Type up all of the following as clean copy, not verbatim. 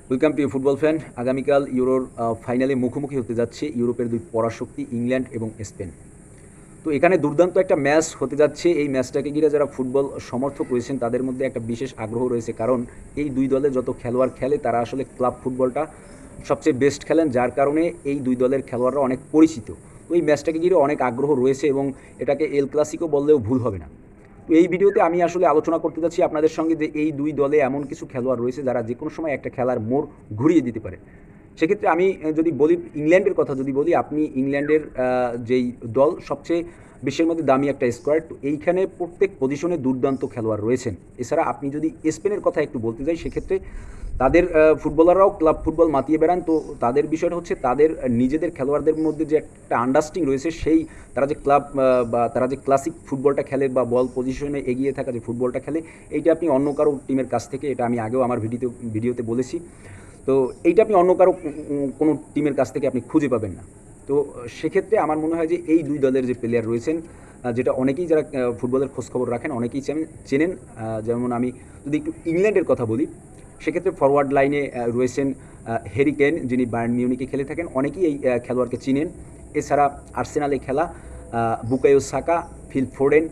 Welcome to football fan. আগামীকাল ইউরোর ফাইনালে মুখোমুখি হতে যাচ্ছে ইউরোপের দুই পরাশক্তি ইংল্যান্ড এবং স্পেন। তো এখানে দুর্দান্ত একটা ম্যাচ হতে যাচ্ছে। এই ম্যাচটাকে ঘিরে যারা ফুটবল সমর্থক রয়েছেন তাদের মধ্যে একটা বিশেষ আগ্রহ রয়েছে, কারণ এই দুই দলে যত খেলোয়াড় খেলে তারা আসলে ক্লাব ফুটবলটা সবচেয়ে বেস্ট খেলেন, যার কারণে এই দুই দলের খেলোয়াড়রা অনেক পরিচিত। তো এই ম্যাচটাকে ঘিরে অনেক আগ্রহ রয়েছে এবং এটাকে এল ক্লাসিকো বললেও ভুল হবে না। তো এই ভিডিওতে আমি আসলে আলোচনা করতে যাচ্ছি আপনাদের সঙ্গে যে এই দুই দলে এমন কিছু খেলোয়াড় রয়েছে যারা যে কোনো সময় একটা খেলার মোড় ঘুরিয়ে দিতে পারে। সেক্ষেত্রে আমি যদি বলি ইংল্যান্ডের কথা, যদি বলি আপনি ইংল্যান্ডের যেই দল সবচেয়ে বিশ্বের মধ্যে দামি একটা স্কোয়াড, তো এইখানে প্রত্যেক পজিশনে দুর্দান্ত খেলোয়াড় রয়েছেন। এছাড়া আপনি যদি স্পেনের কথা একটু বলতে যাই, সেক্ষেত্রে তাদের ফুটবলাররাও ক্লাব ফুটবল মাতিয়ে বেড়ান। তো তাদের বিষয়টা হচ্ছে তাদের নিজেদের খেলোয়াড়দের মধ্যে যে একটা আন্ডারস্ট্যান্ডিং রয়েছে, সেই তারা যে ক্লাব বা তারা যে ক্লাসিক ফুটবলটা খেলে বা বল পজিশনে এগিয়ে থাকা যে ফুটবলটা খেলে, এইটা আপনি অন্য কারো টিমের কাছ থেকে, এটা আমি আগেও আমার ভিডিওতে বলেছি, তো এইটা আপনি অন্য কারো কোনো টিমের কাছ থেকে আপনি খুঁজে পাবেন না। তো সেক্ষেত্রে আমার মনে হয় যে এই দুই দলের যে প্লেয়ার রয়েছেন, যেটা অনেকেই যারা ফুটবলের খোঁজখবর রাখেন অনেকেই চেনেন। যেমন আমি যদি একটু ইংল্যান্ডের কথা বলি, সেক্ষেত্রে ফরওয়ার্ড লাইনে রয়েছেন হ্যারি কেন, যিনি বায়ার্ন মিউনিকে খেলে থাকেন, অনেকেই এই খেলোয়াড়কে চিনেন। এছাড়া আর্সেনালে খেলা Bukayo Saka, Phil Foden,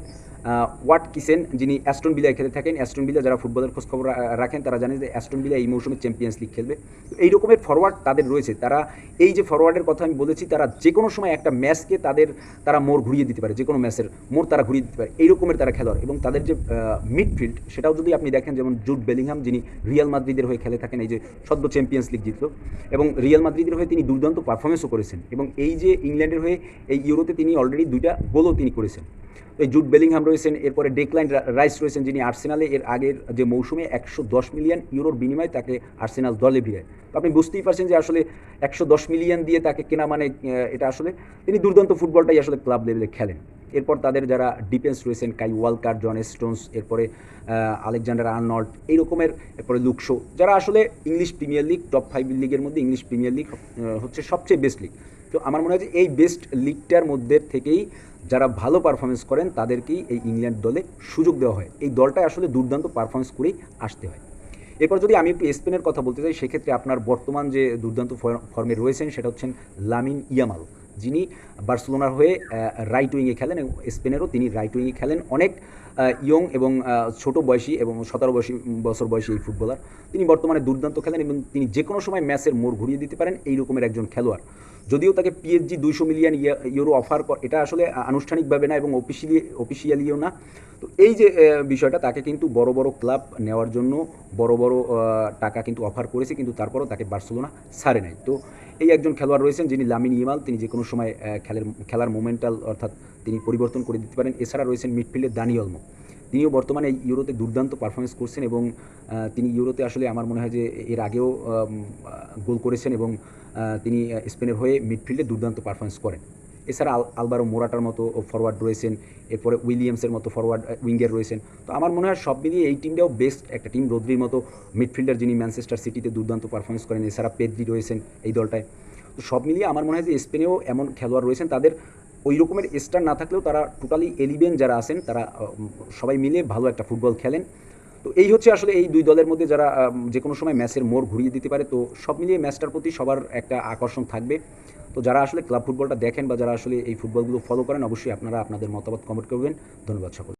Watkins, যিনি অ্যাস্টন ভিলায় খেলে থাকেন। অ্যাস্টন ভিলা যারা ফুটবলের খোঁজখবর রাখেন তারা জানেন যে অ্যাস্টন ভিলা এই মৌসুমে চ্যাম্পিয়ন্স লিগ খেলবে। তো এই রকমের ফরওয়ার্ড তাদের রয়েছে। তারা এই যে ফরওয়ার্ডের কথা আমি বলেছি, তারা যে কোনো সময় একটা ম্যাচকে তারা মোড় ঘুরিয়ে দিতে পারে, যে কোনো ম্যাচের মোড় তারা ঘুরিয়ে দিতে পারে, এই রকমের তারা খেলোয়াড়। এবং তাদের যে মিডফিল্ড, সেটাও যদি আপনি দেখেন, যেমন জুড বেলিংহাম, যিনি রিয়াল মাদ্রিদের হয়ে খেলে থাকেন, এই যে সদ্য চ্যাম্পিয়ন্স লিগ জিতল, এবং রিয়াল মাদ্রিদের হয়ে তিনি দুর্দান্ত পারফরমেন্সও করেছেন, এবং এই যে ইংল্যান্ডের হয়ে এই ইউরোতে তিনি অলরেডি 2টা গোলও তিনি করেছেন। এই জুড বেলিংহাম রয়েছেন, এরপরে ডেকলাইন রাইস রয়েছেন, যিনি আর্সেনালে এর আগের যে মৌসুমে 110 মিলিয়ন ইউরোর বিনিময়ে তাকে আর্সেনাল দলে ভিড়ায়। তো আপনি বুঝতেই পারছেন যে আসলে 110 মিলিয়ন দিয়ে তাকে কেনা মানে এটা আসলে তিনি দুর্দান্ত ফুটবলটাই আসলে ক্লাব লেভেলে খেলেন। এরপর তাদের যারা ডিফেন্স রয়েছেন, কাই ওয়ালকার, জন স্টোনস, এরপরে আলেকজান্ডার আর্নল্ড, এই রকমের, এরপরে লুকশো, যারা আসলে ইংলিশ প্রিমিয়ার লিগ টপ 5 লিগের মধ্যে ইংলিশ প্রিমিয়ার লিগ হচ্ছে সবচেয়ে বেস্ট লিগ। তো আমার মনে হয় যে এই বেস্ট লিগটার মধ্যে থেকেই যারা ভালো পারফরমেন্স করেন তাদেরকেই এই ইংল্যান্ড দলে সুযোগ দেওয়া হয়। এই দলটায় আসলে দুর্দান্ত পারফরমেন্স করেই আসতে হয়। এরপর যদি আমি একটু স্পেনের কথা বলতে চাই, সেক্ষেত্রে আপনার বর্তমান যে দুর্দান্ত ফর্মে রয়েছেন সেটা হচ্ছেন লামিন ইয়ামাল, যিনি বার্সেলোনার হয়ে রাইট উইংয়ে খেলেন, এবং স্পেনেরও তিনি রাইট উইংয়ে খেলেন। অনেক ইয়ং এবং ছোট বয়সী এবং 17 বছর বয়সী এই ফুটবলার, তিনি বর্তমানে দুর্দান্ত খেলেন এবং তিনি যে কোনো সময় ম্যাচের মোড় ঘুরিয়ে দিতে পারেন, এই রকমের একজন খেলোয়াড়। যদিও তাকে পিএসজি 200 মিলিয়ন ইউরো অফার, এটা আসলে আনুষ্ঠানিকভাবে না এবং অফিসিয়ালিও না। তো এই যে বিষয়টা, তাকে কিন্তু বড় বড় ক্লাব নেওয়ার জন্য বড় বড় টাকা কিন্তু অফার করেছে, কিন্তু তারপরেও তাকে বার্সেলোনা ছাড়ে নাই। তো এই একজন খেলোয়াড় রয়েছেন যিনি লামিন ইয়ামাল, তিনি যে কোনো সময় খেলার মোমেন্টাল, অর্থাৎ তিনি পরিবর্তন করে দিতে পারেন। এছাড়া রয়েছেন মিডফিল্ডে দানি অলমো, তিনিও বর্তমানে এই ইউরোতে দুর্দান্ত পারফরমেন্স করছেন, এবং তিনি ইউরোতে আসলে আমার মনে হয় যে এর আগেও গোল করেছেন, এবং তিনি স্পেনের হয়ে মিডফিল্ডে দুর্দান্ত পারফরমেন্স করেন। এছাড়া আলভারো মোরাটার মতো ফরওয়ার্ড রয়েছেন, এরপরে উইলিয়ামসের মতো ফরওয়ার্ড উইঙ্গার রয়েছেন। তো আমার মনে হয় সব মিলিয়ে এই টিমটাও বেস্ট একটা টিম। রদ্রির মতো মিডফিল্ডার, যিনি ম্যানচেস্টার সিটিতে দুর্দান্ত পারফরমেন্স করেন। এছাড়া পেদ্রি রয়েছেন এই দলটায়। তো সব মিলিয়ে আমার মনে হয় যে স্পেনেও এমন খেলোয়াড় রয়েছেন, তাদের ওই রকমের স্টার না থাকলেও তারা টোটালি 11 যারা আছেন তারা সবাই মিলে ভালো একটা ফুটবল খেলেন। তো এই হচ্ছে আসলে এই দুই দলের মধ্যে যারা যে কোনো সময় ম্যাচের মোড় ঘুরিয়ে দিতে পারে। তো সব মিলিয়ে ম্যাচটার প্রতি সবার একটা আকর্ষণ থাকবে। তো যারা আসলে ক্লাব ফুটবলটা দেখেন বা যারা আসলে এই ফুটবলগুলো ফলো করেন, অবশ্যই আপনারা আপনাদের মতামত কমেন্ট করবেন। ধন্যবাদ সকল।